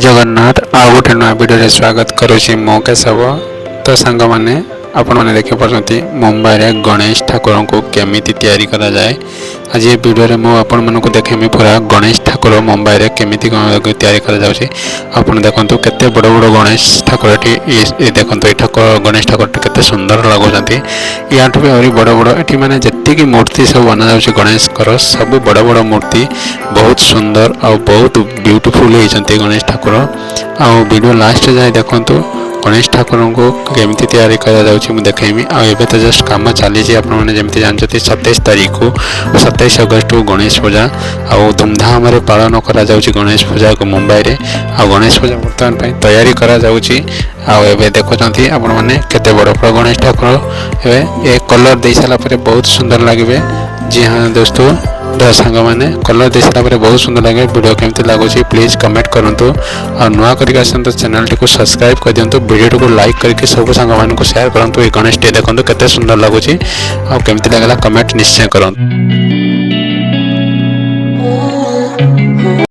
जगन्नाथ आउ गोटे नुआ वीडियो स्वागत करुच्ची मो केशव। तो सांग मैंने आपण मैंने देखी पार्टी मुंबई रे गणेश ठाकुर को केमिति तैयारी करा जाए। आज ये वीडियो रे मो आपण मन को देखेमी पूरा गणेश ठाकुर मुंबई रे केमिति तैयारी करा जाउची। आपण देखंतु केते बड़ बड़ गणेश ठाकुर ये देखंतु ठाकुर गणेश ठाकुर केते सुंदर लागुचंती। याठू भी और बड़ बड़ एठी माने जत्ती मूर्ति सब बना जाउची गणेश कर सब बड़ बड़ मूर्ति बहुत सुंदर और बहुत ब्यूटीफुल होती गणेश ठाकुर। आ वीडियो लास्ट जाए देखंतु गणेश ठाकुर को केमिति तैयारी करा जाउची मु देखेमी। आ एबे तो जस्ट काम चली आपण मैंने जमती जानते 27 तारीख को 27 अगस्त को गणेश पूजा आ धूमधाम रे पालन करा जाउची गणेश पूजा को मुंबई रे। आ गणेश पूजा वर्तमान पई तैयारी करा जाउची। आ एबे देखुचंती आपण माने केते बड़ बड़ गणेश ठाकुर एबे एक कलर दे साला परे बहुत सुंदर लागिबे। जी हाँ दोस्तों तो सांग मैंने कलर दे सारा बहुत सुंदर लगे। वीडियो केमती लगुच प्लीज कमेंट करूँ और नुआ करके आसतु चैनल टी सब्सक्राइब कर दिंतु। वीडियो को लाइक करके सब सांग मानक शेयर करूँ। ये गणेश टी देखो केते सुंदर लगुच आ केमती लगला कमेंट निश्चय करूँ।